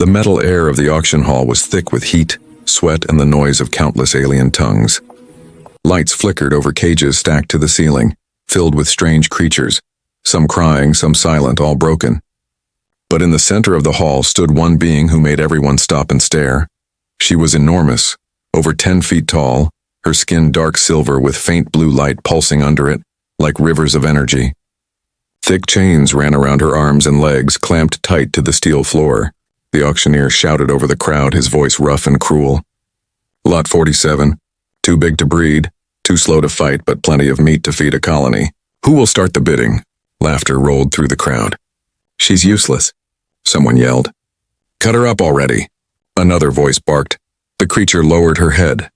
The metal air of the auction hall was thick with heat, sweat, and the noise of countless alien tongues. Lights flickered over cages stacked to the ceiling, filled with strange creatures, some crying, some silent, all broken. But in the center of the hall stood one being who made everyone stop and stare. She was enormous, over 10 feet tall, her skin dark silver with faint blue light pulsing under it, like rivers of energy. Thick chains ran around her arms and legs, clamped tight to the steel floor. The auctioneer shouted over the crowd, his voice rough and cruel. Lot 47, too big to breed, too slow to fight, but plenty of meat to feed a colony. Who will start the bidding? Laughter rolled through the crowd. She's useless, someone yelled. Cut her up already, another voice barked. The creature lowered her head.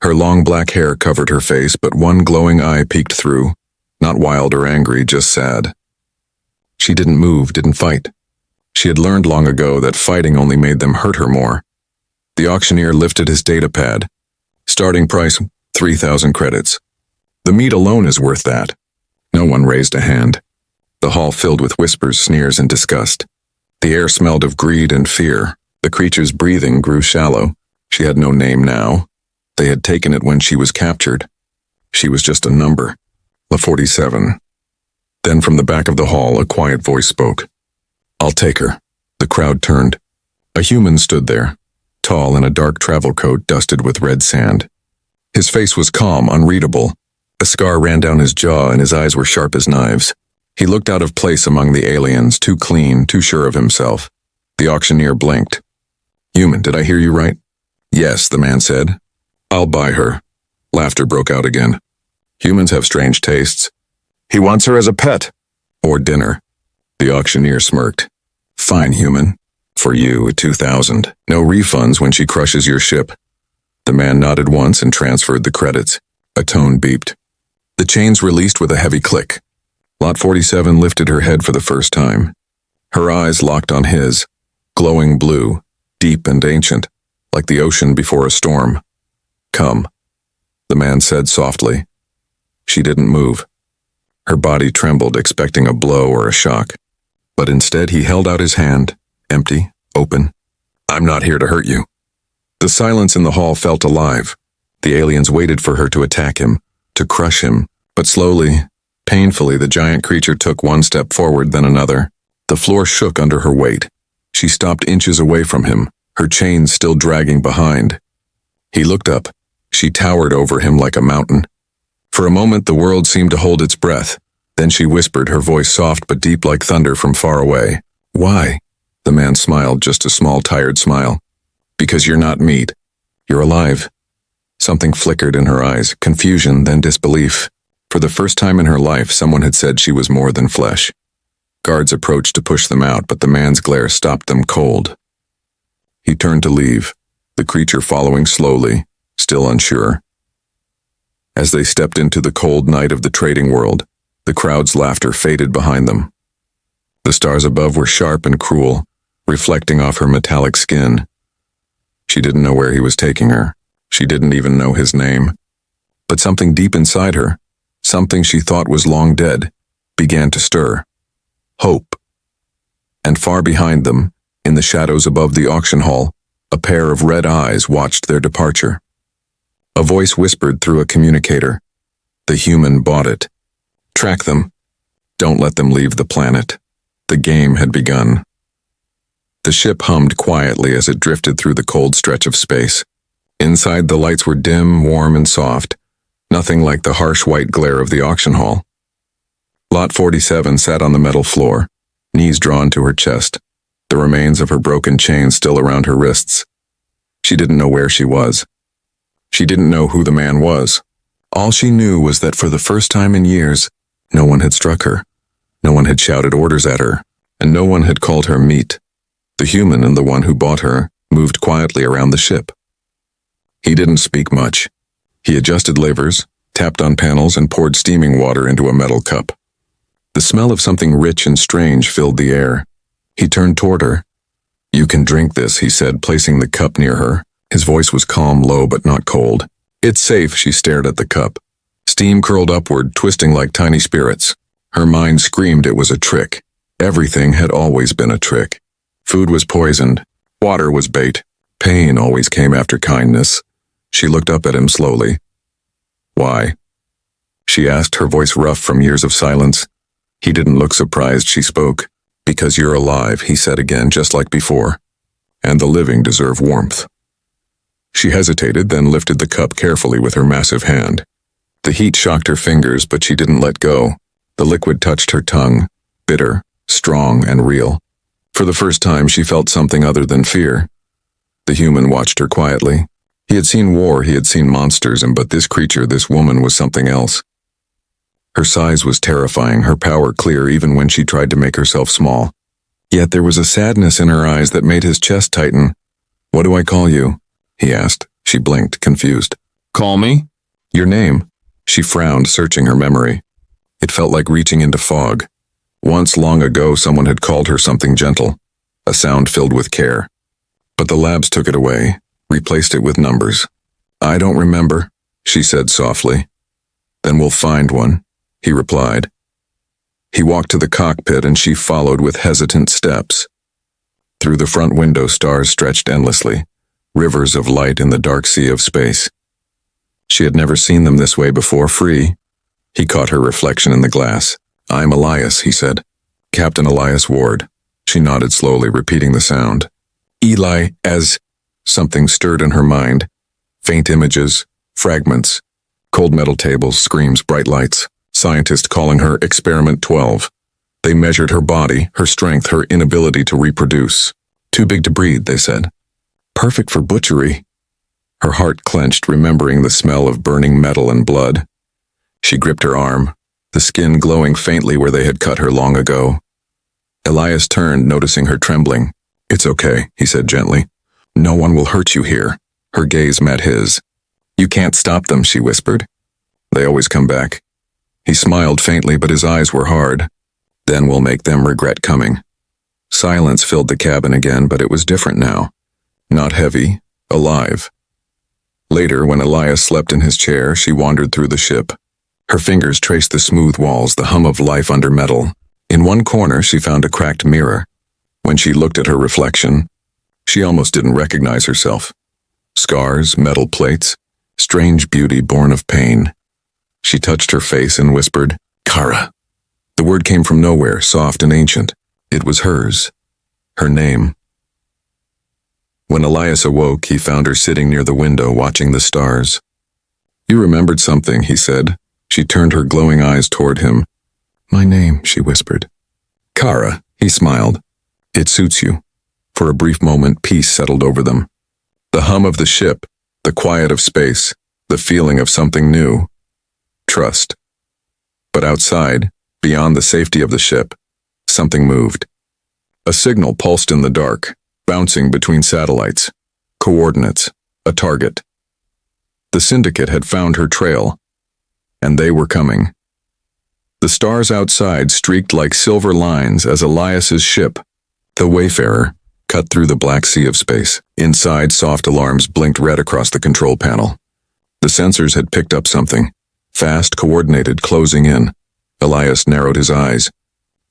Her long black hair covered her face, but one glowing eye peeked through, not wild or angry, just sad. She didn't move, didn't fight. She had learned long ago that fighting only made them hurt her more. The auctioneer lifted his data pad. Starting price, 3,000 credits. The meat alone is worth that. No one raised a hand. The hall filled with whispers, sneers, and disgust. The air smelled of greed and fear. The creature's breathing grew shallow. She had no name now. They had taken it when she was captured. She was just a number. La 47. Then from the back of the hall, a quiet voice spoke. I'll take her. The crowd turned. A human stood there, tall in a dark travel coat dusted with red sand. His face was calm, unreadable. A scar ran down his jaw and his eyes were sharp as knives. He looked out of place among the aliens, too clean, too sure of himself. The auctioneer blinked. Human, did I hear you right? Yes, the man said. I'll buy her. Laughter broke out again. Humans have strange tastes. He wants her as a pet. Or dinner. The auctioneer smirked. Fine, human. For you, 2,000. No refunds when she crushes your ship. The man nodded once and transferred the credits. A tone beeped. The chains released with a heavy click. Lot 47 lifted her head for the first time. Her eyes locked on his, glowing blue, deep and ancient, like the ocean before a storm. Come, the man said softly. She didn't move. Her body trembled, expecting a blow or a shock. But instead he held out his hand, empty, open. I'm not here to hurt you. The silence in the hall felt alive. The aliens waited for her to attack him, to crush him, but slowly, painfully, the giant creature took one step forward, then another. The floor shook under her weight. She stopped inches away from him, her chains still dragging behind. He looked up. She towered over him like a mountain. For a moment the world seemed to hold its breath. Then she whispered, her voice soft but deep like thunder from far away. Why? The man smiled, just a small, tired smile. Because you're not meat. You're alive. Something flickered in her eyes, confusion, then disbelief. For the first time in her life, someone had said she was more than flesh. Guards approached to push them out, but the man's glare stopped them cold. He turned to leave, the creature following slowly, still unsure. As they stepped into the cold night of the trading world, the crowd's laughter faded behind them. The stars above were sharp and cruel, reflecting off her metallic skin. She didn't know where he was taking her. She didn't even know his name. But something deep inside her, something she thought was long dead, began to stir. Hope. And far behind them, in the shadows above the auction hall, a pair of red eyes watched their departure. A voice whispered through a communicator. The human bought it. Track them. Don't let them leave the planet. The game had begun. The ship hummed quietly as it drifted through the cold stretch of space. Inside, the lights were dim, warm, and soft, nothing like the harsh white glare of the auction hall. Lot 47 sat on the metal floor, knees drawn to her chest, the remains of her broken chain still around her wrists. She didn't know where she was. She didn't know who the man was. All she knew was that for the first time in years, no one had struck her. No one had shouted orders at her, and no one had called her meat. The human and the one who bought her moved quietly around the ship. He didn't speak much. He adjusted levers, tapped on panels, and poured steaming water into a metal cup. The smell of something rich and strange filled the air. He turned toward her. You can drink this, he said, placing the cup near her. His voice was calm, low, but not cold. It's safe, she stared at the cup. Steam curled upward, twisting like tiny spirits. Her mind screamed it was a trick. Everything had always been a trick. Food was poisoned. Water was bait. Pain always came after kindness. She looked up at him slowly. Why? She asked, her voice rough from years of silence. He didn't look surprised she spoke. Because you're alive, he said again, just like before. And the living deserve warmth. She hesitated, then lifted the cup carefully with her massive hand. The heat shocked her fingers, but she didn't let go. The liquid touched her tongue, bitter, strong, and real. For the first time, she felt something other than fear. The human watched her quietly. He had seen war, he had seen monsters, but this creature, this woman, was something else. Her size was terrifying, her power clear even when she tried to make herself small. Yet there was a sadness in her eyes that made his chest tighten. "What do I call you?" he asked. She blinked, confused. "Call me?" "Your name." She frowned, searching her memory. It felt like reaching into fog. Once long ago, someone had called her something gentle, a sound filled with care. But the labs took it away, replaced it with numbers. "I don't remember," she said softly. "Then we'll find one," he replied. He walked to the cockpit and she followed with hesitant steps. Through the front window, stars stretched endlessly, rivers of light in the dark sea of space. She had never seen them this way before, free. He caught her reflection in the glass. "I'm Elias," he said. "Captain Elias Ward." She nodded slowly, repeating the sound. "Eli, as..." Something stirred in her mind. Faint images, fragments, cold metal tables, screams, bright lights. Scientists calling her Experiment 12. They measured her body, her strength, her inability to reproduce. "Too big to breed," they said. "Perfect for butchery." Her heart clenched, remembering the smell of burning metal and blood. She gripped her arm, the skin glowing faintly where they had cut her long ago. Elias turned, noticing her trembling. "It's okay," he said gently. "No one will hurt you here." Her gaze met his. "You can't stop them," she whispered. "They always come back." He smiled faintly, but his eyes were hard. "Then we'll make them regret coming." Silence filled the cabin again, but it was different now. Not heavy, alive. Later, when Elias slept in his chair, she wandered through the ship. Her fingers traced the smooth walls, the hum of life under metal. In one corner, she found a cracked mirror. When she looked at her reflection, she almost didn't recognize herself. Scars, metal plates, strange beauty born of pain. She touched her face and whispered, "Kara." The word came from nowhere, soft and ancient. It was hers. Her name. When Elias awoke, he found her sitting near the window watching the stars. "You remembered something," he said. She turned her glowing eyes toward him. "My name," she whispered. "Kara," he smiled. "It suits you." For a brief moment, peace settled over them. The hum of the ship, the quiet of space, the feeling of something new. Trust. But outside, beyond the safety of the ship, something moved. A signal pulsed in the dark, bouncing between satellites. Coordinates. A target. The syndicate had found her trail, and they were coming. The stars outside streaked like silver lines as Elias's ship, the Wayfarer, cut through the black sea of space. Inside, soft alarms blinked red across the control panel. The sensors had picked up something. Fast, coordinated, closing in. Elias narrowed his eyes.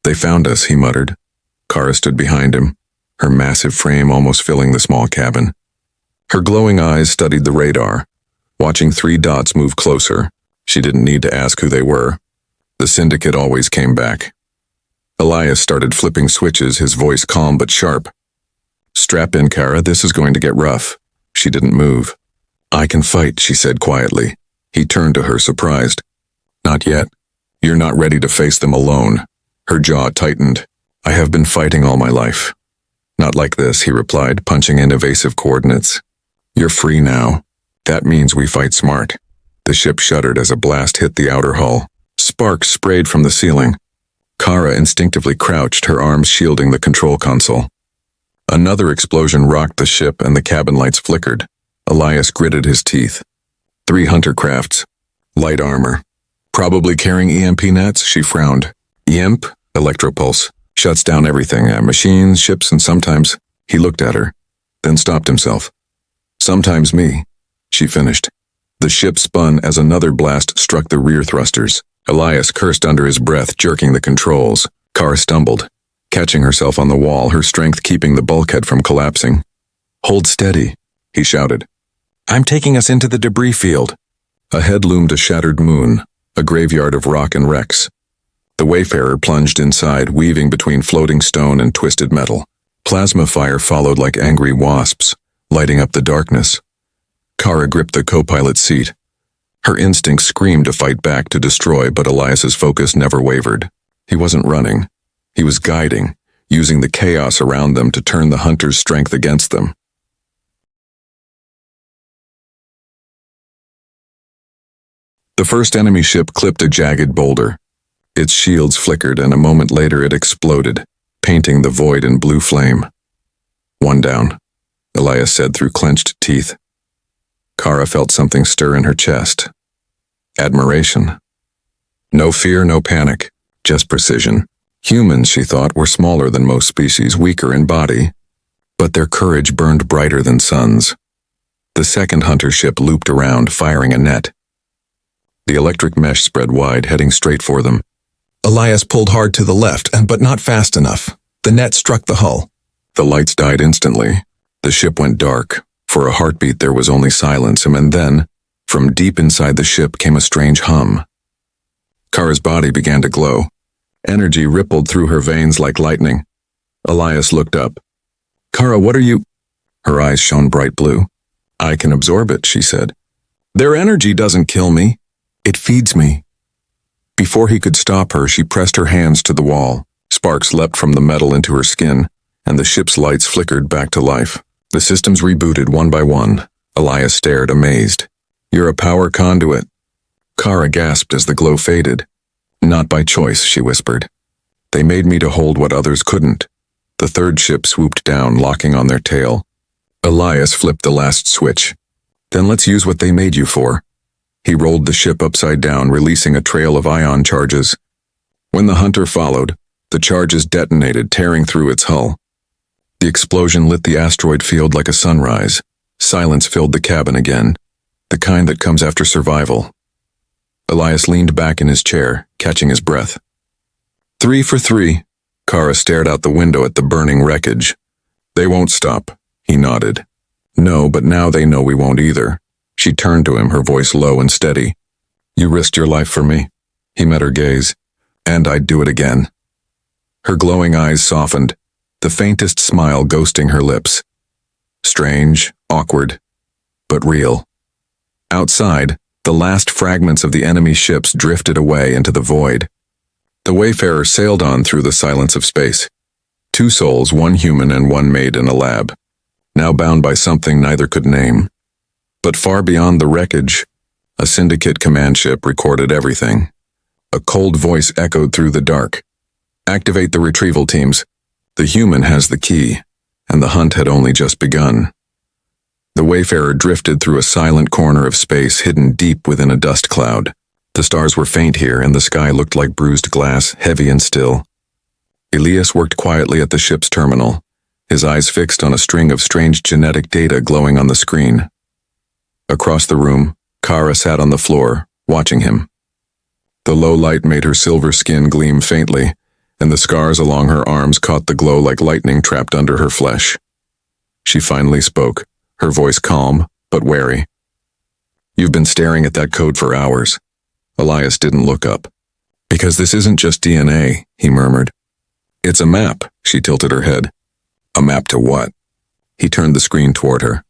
"They found us," he muttered. Kara stood behind him, her massive frame almost filling the small cabin. Her glowing eyes studied the radar, watching 3 dots move closer. She didn't need to ask who they were. The syndicate always came back. Elias started flipping switches, his voice calm but sharp. "Strap in, Kara, this is going to get rough." She didn't move. "I can fight," she said quietly. He turned to her, surprised. "Not yet. You're not ready to face them alone." Her jaw tightened. "I have been fighting all my life." "Not like this," he replied, punching in evasive coordinates. "You're free now. That means we fight smart." The ship shuddered as a blast hit the outer hull. Sparks sprayed from the ceiling. Kara instinctively crouched, her arms shielding the control console. Another explosion rocked the ship and the cabin lights flickered. Elias gritted his teeth. 3 hunter crafts. Light armor. Probably carrying EMP nets, she frowned. EMP? Electropulse. Shuts down everything, machines, ships, and sometimes... He looked at her, then stopped himself. "Sometimes me," she finished. The ship spun as another blast struck the rear thrusters. Elias cursed under his breath, jerking the controls. Kara stumbled, catching herself on the wall, her strength keeping the bulkhead from collapsing. Hold steady, he shouted. I'm taking us into the debris field. Ahead loomed a shattered moon, a graveyard of rock and wrecks. The wayfarer plunged inside, weaving between floating stone and twisted metal. Plasma fire followed like angry wasps, lighting up the darkness. Kara gripped the co-pilot's seat. Her instincts screamed to fight back, to destroy, but Elias's focus never wavered. He wasn't running. He was guiding, using the chaos around them to turn the hunter's strength against them. The first enemy ship clipped a jagged boulder. Its shields flickered, and a moment later it exploded, painting the void in blue flame. One down, Elias said through clenched teeth. Kara felt something stir in her chest. Admiration. No fear, no panic, just precision. Humans, she thought, were smaller than most species, weaker in body, but their courage burned brighter than suns. The second hunter ship looped around, firing a net. The electric mesh spread wide, heading straight for them. Elias pulled hard to the left, but not fast enough. The net struck the hull. The lights died instantly. The ship went dark. For a heartbeat there was only silence, and then, from deep inside the ship came a strange hum. Kara's body began to glow. Energy rippled through her veins like lightning. Elias looked up. Kara, what are you? Her eyes shone bright blue. I can absorb it, she said. Their energy doesn't kill me. It feeds me. Before he could stop her, she pressed her hands to the wall. Sparks leapt from the metal into her skin, and the ship's lights flickered back to life. The systems rebooted one by one. Elias stared, amazed. You're a power conduit. Kara gasped as the glow faded. Not by choice, she whispered. They made me to hold what others couldn't. The third ship swooped down, locking on their tail. Elias flipped the last switch. Then let's use what they made you for. He rolled the ship upside down, releasing a trail of ion charges. When the hunter followed, the charges detonated, tearing through its hull. The explosion lit the asteroid field like a sunrise. Silence filled the cabin again, the kind that comes after survival. Elias leaned back in his chair, catching his breath. 3 for 3. Kara stared out the window at the burning wreckage. They won't stop, he nodded. No, but now they know we won't either. She turned to him, her voice low and steady. You risked your life for me. He met her gaze. And I'd do it again. Her glowing eyes softened, the faintest smile ghosting her lips. Strange, awkward, but real. Outside, the last fragments of the enemy ships drifted away into the void. The wayfarer sailed on through the silence of space. 2 souls, one human and one made in a lab, now bound by something neither could name. But far beyond the wreckage, a syndicate command ship recorded everything. A cold voice echoed through the dark. Activate the retrieval teams. The human has the key, and the hunt had only just begun. The wayfarer drifted through a silent corner of space hidden deep within a dust cloud. The stars were faint here, and the sky looked like bruised glass, heavy and still. Elias worked quietly at the ship's terminal, his eyes fixed on a string of strange genetic data glowing on the screen. Across the room, Kara sat on the floor, watching him. The low light made her silver skin gleam faintly, and the scars along her arms caught the glow like lightning trapped under her flesh. She finally spoke, her voice calm, but wary. You've been staring at that code for hours. Elias didn't look up. Because this isn't just DNA, he murmured. It's a map, she tilted her head. A map to what? He turned the screen toward her.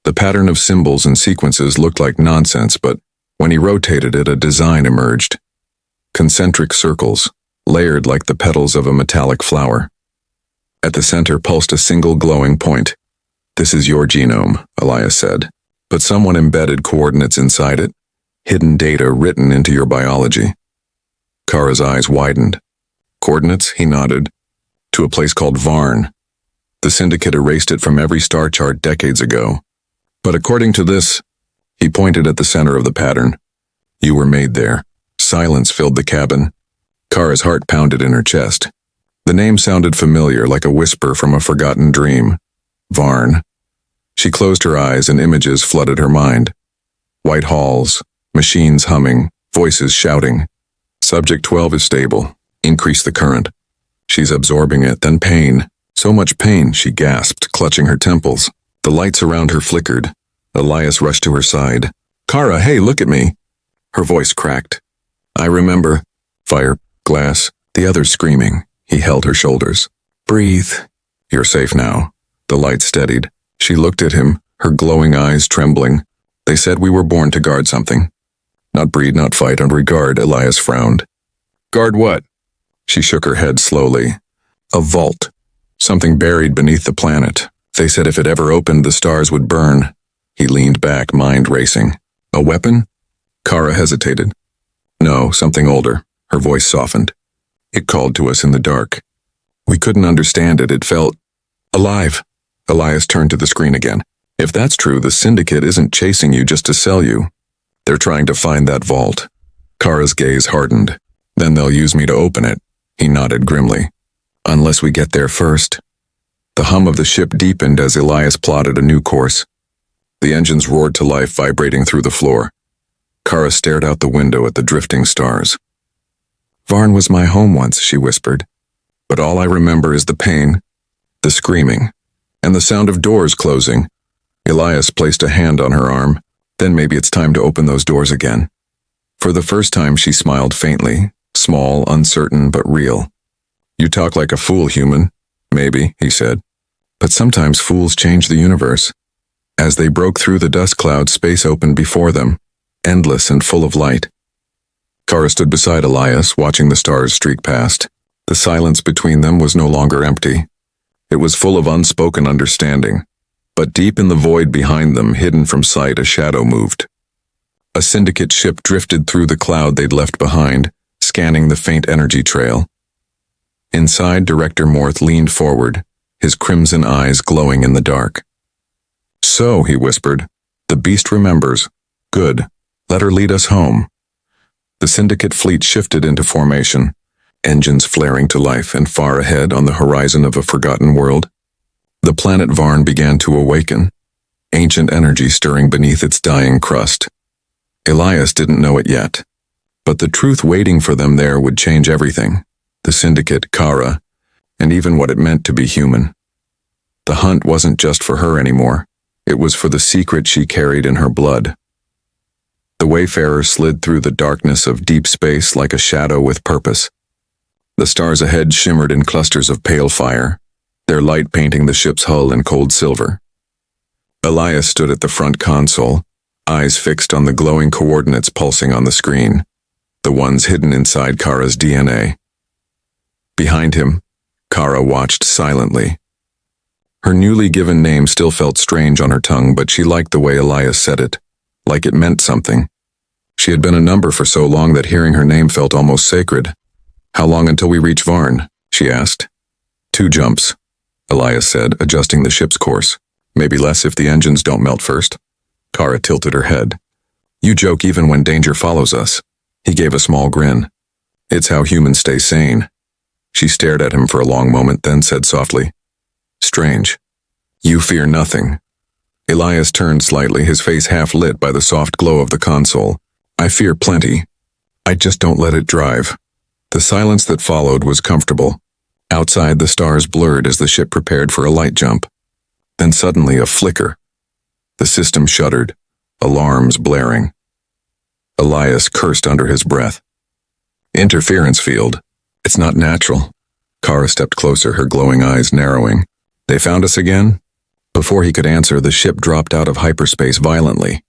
The pattern of symbols and sequences looked like nonsense, but when he rotated it, a design emerged. Concentric circles, layered like the petals of a metallic flower. At the center pulsed a single glowing point. This is your genome, Elias said, but someone embedded coordinates inside it, hidden data written into your biology. Kara's eyes widened. Coordinates, he nodded, to a place called Varn. The syndicate erased it from every star chart decades ago. But according to this, he pointed at the center of the pattern. You were made there. Silence filled the cabin. Kara's heart pounded in her chest. The name sounded familiar, like a whisper from a forgotten dream. Varn. She closed her eyes and images flooded her mind. White halls, machines humming, voices shouting. Subject 12 is stable. Increase the current. She's absorbing it, then pain. So much pain, she gasped, clutching her temples. The lights around her flickered. Elias rushed to her side. "Kara, hey, look at me." Her voice cracked. "I remember." Fire, glass, the others screaming. He held her shoulders. "Breathe." "You're safe now." The light steadied. She looked at him, her glowing eyes trembling. "They said we were born to guard something. Not breed, not fight, and regard." Elias frowned. "Guard what?" She shook her head slowly. "A vault. Something buried beneath the planet. They said if it ever opened, the stars would burn." He leaned back, mind racing. "A weapon?" Kara hesitated. "No, something older." Her voice softened. "It called to us in the dark. We couldn't understand it. It felt alive." Elias turned to the screen again. "If that's true, the Syndicate isn't chasing you just to sell you. They're trying to find that vault." Kara's gaze hardened. "Then they'll use me to open it." He nodded grimly. "Unless we get there first." The hum of the ship deepened as Elias plotted a new course. The engines roared to life, vibrating through the floor. Kara stared out the window at the drifting stars. "Varn was my home once," she whispered. "But all I remember is the pain, the screaming, and the sound of doors closing." Elias placed a hand on her arm. "Then maybe it's time to open those doors again." For the first time she smiled faintly, small, uncertain, but real. "You talk like a fool, human." "Maybe," he said. "But sometimes fools change the universe." As they broke through the dust cloud, space opened before them, endless and full of light. Kara stood beside Elias, watching the stars streak past. The silence between them was no longer empty. It was full of unspoken understanding. But deep in the void behind them, hidden from sight, a shadow moved. A Syndicate ship drifted through the cloud they'd left behind, scanning the faint energy trail. Inside, Director Morth leaned forward, his crimson eyes glowing in the dark. "So," he whispered, "the beast remembers. Good. Let her lead us home." The Syndicate fleet shifted into formation, engines flaring to life, and far ahead on the horizon of a forgotten world, the planet Varn began to awaken, ancient energy stirring beneath its dying crust. Elias didn't know it yet, but the truth waiting for them there would change everything. The Syndicate, Kara, and even what it meant to be human. The hunt wasn't just for her anymore. It was for the secret she carried in her blood. The Wayfarer slid through the darkness of deep space like a shadow with purpose. The stars ahead shimmered in clusters of pale fire, their light painting the ship's hull in cold silver. Elias stood at the front console, eyes fixed on the glowing coordinates pulsing on the screen, the ones hidden inside Kara's DNA. Behind him, Kara watched silently. Her newly given name still felt strange on her tongue, but she liked the way Elias said it, like it meant something. She had been a number for so long that hearing her name felt almost sacred. "How long until we reach Varn?" she asked. "2 jumps," Elias said, adjusting the ship's course. "Maybe less if the engines don't melt first." Kara tilted her head. "You joke even when danger follows us." He gave a small grin. "It's how humans stay sane." She stared at him for a long moment, then said softly, "Strange. You fear nothing." Elias turned slightly, his face half lit by the soft glow of the console. "I fear plenty. I just don't let it drive." The silence that followed was comfortable. Outside, the stars blurred as the ship prepared for a light jump. Then suddenly a flicker. The system shuddered, alarms blaring. Elias cursed under his breath. "Interference field. It's not natural." Kara stepped closer, her glowing eyes narrowing. "They found us again?" Before he could answer, the ship dropped out of hyperspace violently.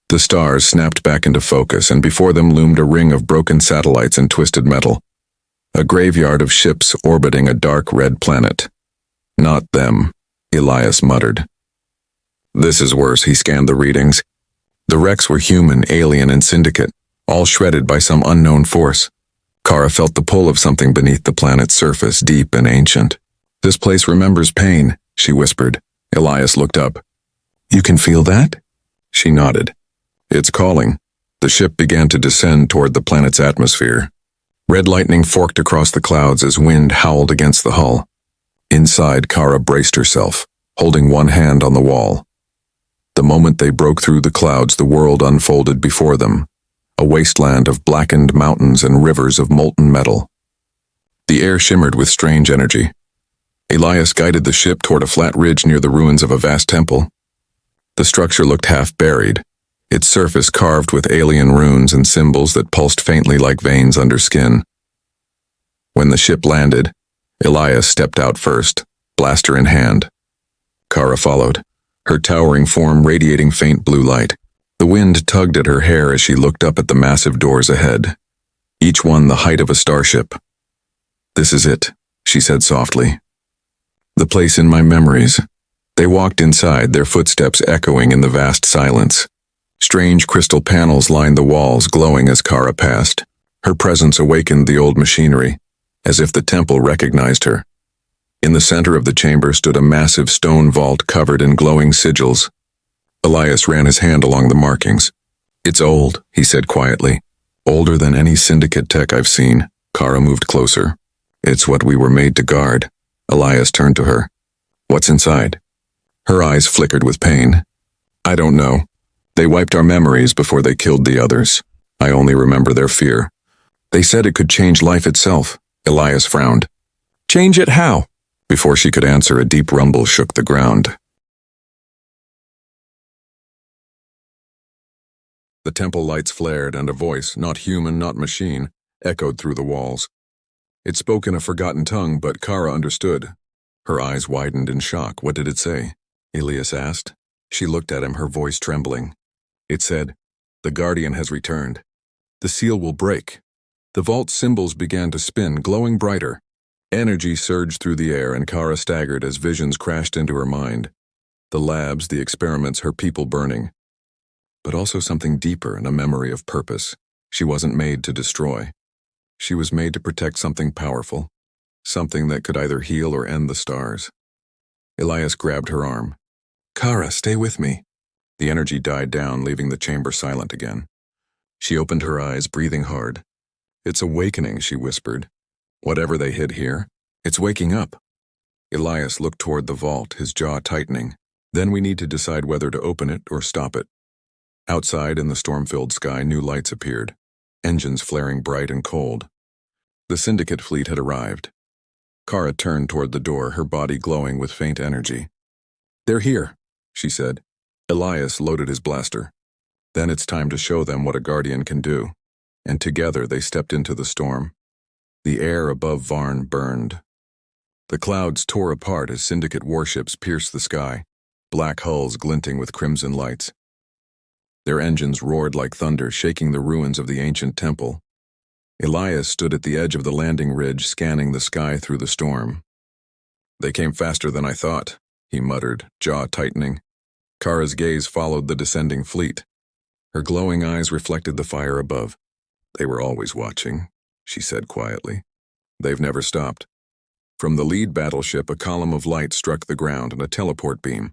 The stars snapped back into focus, and before them loomed a ring of broken satellites and twisted metal. A graveyard of ships orbiting a dark red planet. "Not them," Elias muttered. "This is worse." He scanned the readings. The wrecks were human, alien, and Syndicate, all shredded by some unknown force. Kara felt the pull of something beneath the planet's surface, deep and ancient. "This place remembers pain," she whispered. Elias looked up. "You can feel that?" She nodded. "It's calling." The ship began to descend toward the planet's atmosphere. Red lightning forked across the clouds as wind howled against the hull. Inside, Kara braced herself, holding one hand on the wall. The moment they broke through the clouds, the world unfolded before them, a wasteland of blackened mountains and rivers of molten metal. The air shimmered with strange energy. Elias guided the ship toward a flat ridge near the ruins of a vast temple. The structure looked half buried, its surface carved with alien runes and symbols that pulsed faintly like veins under skin. When the ship landed, Elias stepped out first, blaster in hand. Kara followed, her towering form radiating faint blue light. The wind tugged at her hair as she looked up at the massive doors ahead, each one the height of a starship. "This is it," she said softly. "The place in my memories." They walked inside, their footsteps echoing in the vast silence. Strange crystal panels lined the walls, glowing as Kara passed. Her presence awakened the old machinery, as if the temple recognized her. In the center of the chamber stood a massive stone vault covered in glowing sigils. Elias ran his hand along the markings. "It's old," he said quietly. "Older than any syndicate tech I've seen." Kara moved closer. "It's what we were made to guard." Elias turned to her. "What's inside?" Her eyes flickered with pain. "I don't know. They wiped our memories before they killed the others. I only remember their fear. They said it could change life itself." Elias frowned. "Change it how?" Before she could answer, a deep rumble shook the ground. The temple lights flared, and a voice, not human, not machine, echoed through the walls. It spoke in a forgotten tongue, but Kara understood. Her eyes widened in shock. "What did it say?" Elias asked. She looked at him, her voice trembling. It said, "The Guardian has returned. The seal will break." The vault's symbols began to spin, glowing brighter. Energy surged through the air, and Kara staggered as visions crashed into her mind. The labs, the experiments, her people burning. But also something deeper, and a memory of purpose. She wasn't made to destroy. She was made to protect something powerful, something that could either heal or end the stars. Elias grabbed her arm. "Kara, stay with me." The energy died down, leaving the chamber silent again. She opened her eyes, breathing hard. "It's awakening," she whispered. "Whatever they hid here, it's waking up." Elias looked toward the vault, his jaw tightening. "Then we need to decide whether to open it or stop it." Outside, in the storm-filled sky, new lights appeared, engines flaring bright and cold. The syndicate fleet had arrived. Kara turned toward the door, her body glowing with faint energy. "They're here," she said. Elias loaded his blaster. "Then it's time to show them what a Guardian can do." And together they stepped into the storm. The air above Varn burned. The clouds tore apart as syndicate warships pierced the sky, black hulls glinting with crimson lights. Their engines roared like thunder, shaking the ruins of the ancient temple. Elias stood at the edge of the landing ridge, scanning the sky through the storm. "They came faster than I thought," he muttered, jaw tightening. Kara's gaze followed the descending fleet. Her glowing eyes reflected the fire above. "They were always watching," she said quietly. "They've never stopped." From the lead battleship, a column of light struck the ground and a teleport beam.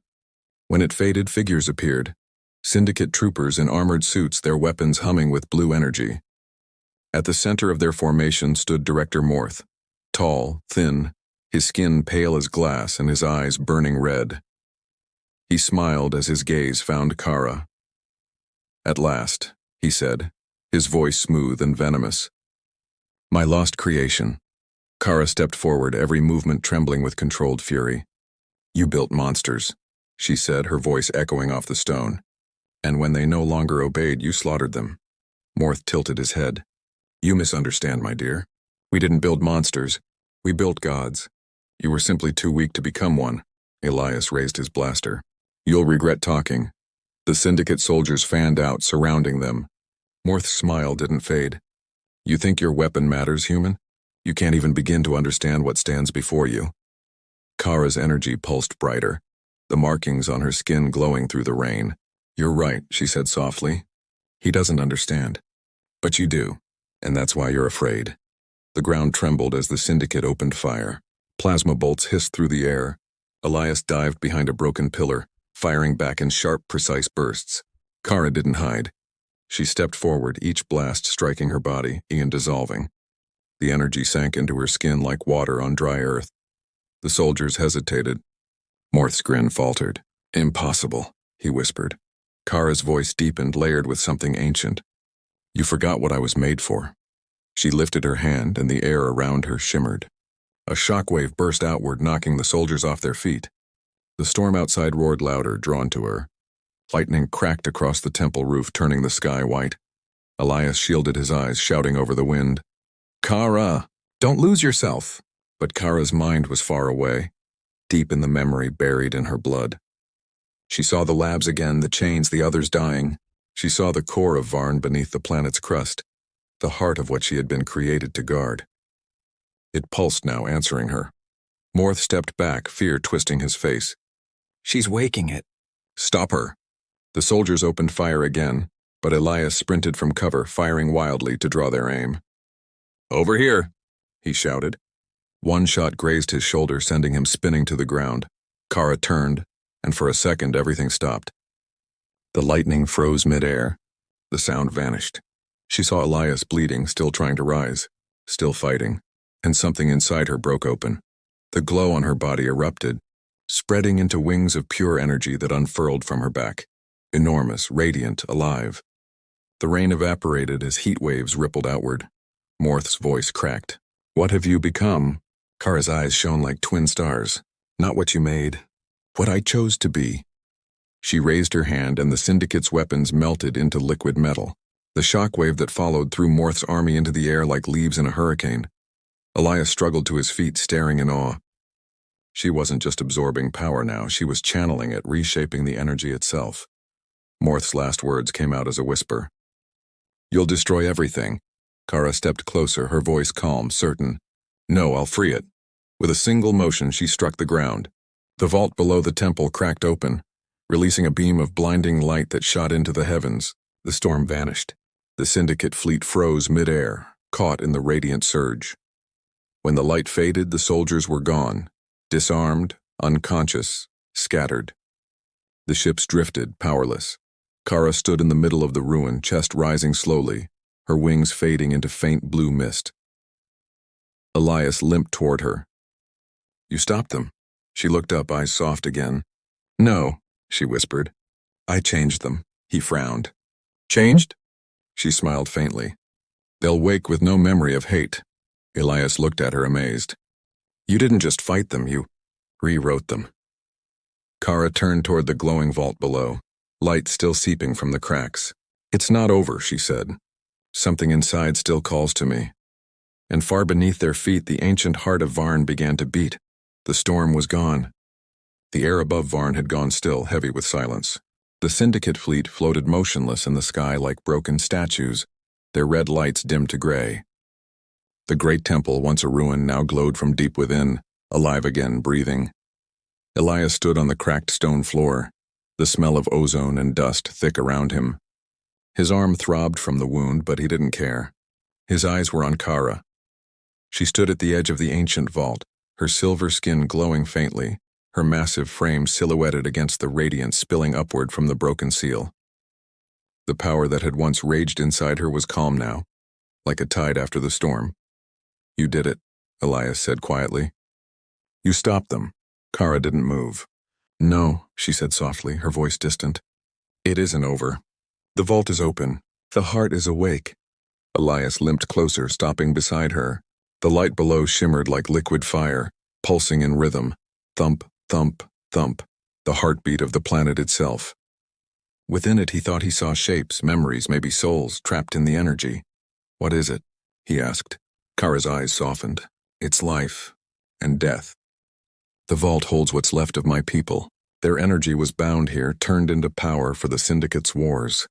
When it faded, figures appeared. Syndicate troopers in armored suits, their weapons humming with blue energy. At the center of their formation stood Director Morth, tall, thin, his skin pale as glass and his eyes burning red. He smiled as his gaze found Kara. "At last," he said, his voice smooth and venomous. "My lost creation." Kara stepped forward, every movement trembling with controlled fury. "You built monsters," she said, her voice echoing off the stone. "And when they no longer obeyed, you slaughtered them." Morth tilted his head. "You misunderstand, my dear. We didn't build monsters. We built gods. You were simply too weak to become one." Elias raised his blaster. "You'll regret talking." The syndicate soldiers fanned out, surrounding them. Morth's smile didn't fade. "You think your weapon matters, human? You can't even begin to understand what stands before you." Kara's energy pulsed brighter, the markings on her skin glowing through the rain. "You're right," she said softly. "He doesn't understand. But you do, and that's why you're afraid." The ground trembled as the syndicate opened fire. Plasma bolts hissed through the air. Elias dived behind a broken pillar, firing back in sharp, precise bursts. Kara didn't hide. She stepped forward, each blast striking her body, and dissolving. The energy sank into her skin like water on dry earth. The soldiers hesitated. Morth's grin faltered. "Impossible," he whispered. Kara's voice deepened, layered with something ancient. "You forgot what I was made for." She lifted her hand, and the air around her shimmered. A shockwave burst outward, knocking the soldiers off their feet. The storm outside roared louder, drawn to her. Lightning cracked across the temple roof, turning the sky white. Elias shielded his eyes, shouting over the wind, "Kara, don't lose yourself!" But Kara's mind was far away, deep in the memory buried in her blood. She saw the labs again, the chains, the others dying. She saw the core of Varn beneath the planet's crust, the heart of what she had been created to guard. It pulsed now, answering her. Morth stepped back, fear twisting his face. "She's waking it." "Stop her!" The soldiers opened fire again, but Elias sprinted from cover, firing wildly to draw their aim. "Over here!" he shouted. One shot grazed his shoulder, sending him spinning to the ground. Kara turned, and for a second everything stopped. The lightning froze midair. The sound vanished. She saw Elias bleeding, still trying to rise, still fighting, and something inside her broke open. The glow on her body erupted, spreading into wings of pure energy that unfurled from her back. Enormous, radiant, alive. The rain evaporated as heat waves rippled outward. Morth's voice cracked. "What have you become?" Kara's eyes shone like twin stars. "Not what you made. What I chose to be." She raised her hand, and the Syndicate's weapons melted into liquid metal. The shockwave that followed threw Morth's army into the air like leaves in a hurricane. Elias struggled to his feet, staring in awe. She wasn't just absorbing power now, she was channeling it, reshaping the energy itself. Morth's last words came out as a whisper. "You'll destroy everything." Kara stepped closer, her voice calm, certain. "No, I'll free it." With a single motion, she struck the ground. The vault below the temple cracked open, releasing a beam of blinding light that shot into the heavens. The storm vanished. The Syndicate fleet froze midair, caught in the radiant surge. When the light faded, the soldiers were gone, disarmed, unconscious, scattered. The ships drifted, powerless. Kara stood in the middle of the ruin, chest rising slowly, her wings fading into faint blue mist. Elias limped toward her. "You stopped them." She looked up, eyes soft again. "No," she whispered. "I changed them." He frowned. "Changed?" She smiled faintly. "They'll wake with no memory of hate." Elias looked at her, amazed. "You didn't just fight them, you rewrote them." Kara turned toward the glowing vault below, light still seeping from the cracks. "It's not over," she said. "Something inside still calls to me." And far beneath their feet, the ancient heart of Varn began to beat. The storm was gone. The air above Varn had gone still, heavy with silence. The Syndicate fleet floated motionless in the sky like broken statues, their red lights dimmed to gray. The great temple, once a ruin, now glowed from deep within, alive again, breathing. Elias stood on the cracked stone floor, the smell of ozone and dust thick around him. His arm throbbed from the wound, but he didn't care. His eyes were on Kara. She stood at the edge of the ancient vault, her silver skin glowing faintly, her massive frame silhouetted against the radiance spilling upward from the broken seal. The power that had once raged inside her was calm now, like a tide after the storm. "You did it," Elias said quietly. "You stopped them." Kara didn't move. "No," she said softly, her voice distant. "It isn't over. The vault is open. The heart is awake." Elias limped closer, stopping beside her. The light below shimmered like liquid fire, pulsing in rhythm. Thump, thump, thump, the heartbeat of the planet itself. Within it he thought he saw shapes, memories, maybe souls, trapped in the energy. "What is it?" he asked. Kara's eyes softened. "It's life and death. The vault holds what's left of my people. Their energy was bound here, turned into power for the Syndicate's wars."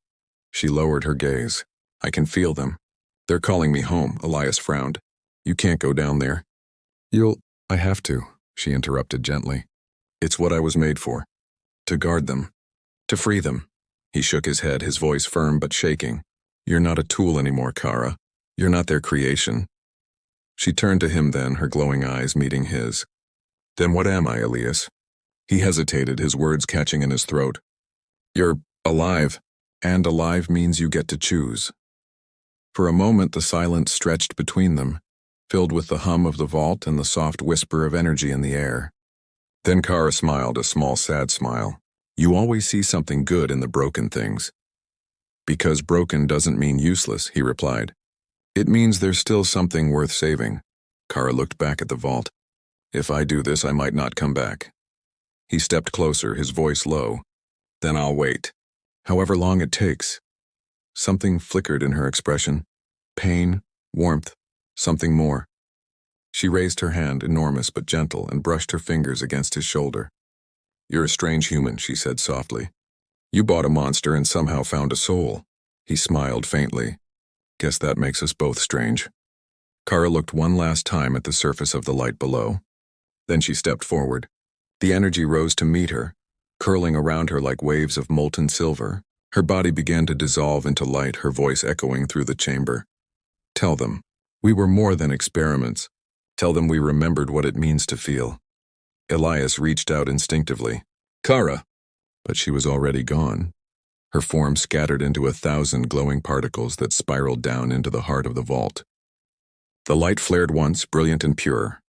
She lowered her gaze. "I can feel them. They're calling me home." Elias frowned. "You can't go down there." I have to," she interrupted gently. "It's what I was made for. To guard them. To free them." He shook his head, his voice firm but shaking. "You're not a tool anymore, Kara. You're not their creation." She turned to him then, her glowing eyes meeting his. "Then what am I, Elias?" He hesitated, his words catching in his throat. "You're alive, and alive means you get to choose." For a moment the silence stretched between them, filled with the hum of the vault and the soft whisper of energy in the air. Then Kara smiled, a small sad smile. "You always see something good in the broken things." "Because broken doesn't mean useless," he replied. "It means there's still something worth saving." Kara looked back at the vault. If I do this, I might not come back. He stepped closer, his voice low. Then I'll wait. However long it takes. Something flickered in her expression. Pain, warmth, something more. She raised her hand, enormous but gentle, and brushed her fingers against his shoulder. You're a strange human, she said softly. You bought a monster and somehow found a soul. He smiled faintly. Guess that makes us both strange. Kara looked one last time at the surface of the light below. Then she stepped forward. The energy rose to meet her, curling around her like waves of molten silver. Her body began to dissolve into light, her voice echoing through the chamber. Tell them, we were more than experiments. Tell them we remembered what it means to feel. Elias reached out instinctively. Kara! But she was already gone. Her form scattered into 1,000 glowing particles that spiraled down into the heart of the vault. The light flared once, brilliant and pure,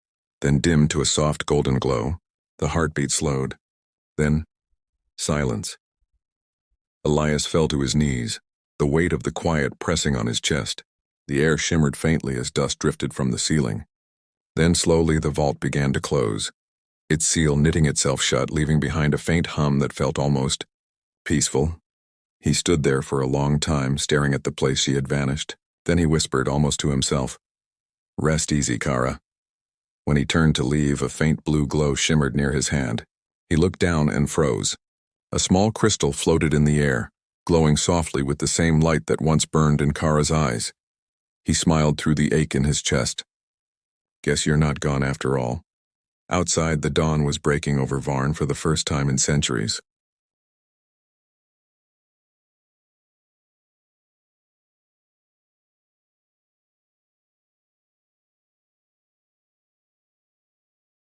then dimmed to a soft golden glow. The heartbeat slowed. Then, silence. Elias fell to his knees, the weight of the quiet pressing on his chest. The air shimmered faintly as dust drifted from the ceiling. Then slowly the vault began to close, its seal knitting itself shut, leaving behind a faint hum that felt almost peaceful. He stood there for a long time, staring at the place she had vanished. Then he whispered, almost to himself, Rest easy, Kara. When he turned to leave, a faint blue glow shimmered near his hand. He looked down and froze. A small crystal floated in the air, glowing softly with the same light that once burned in Kara's eyes. He smiled through the ache in his chest. Guess you're not gone after all. Outside, the dawn was breaking over Varn for the first time in centuries.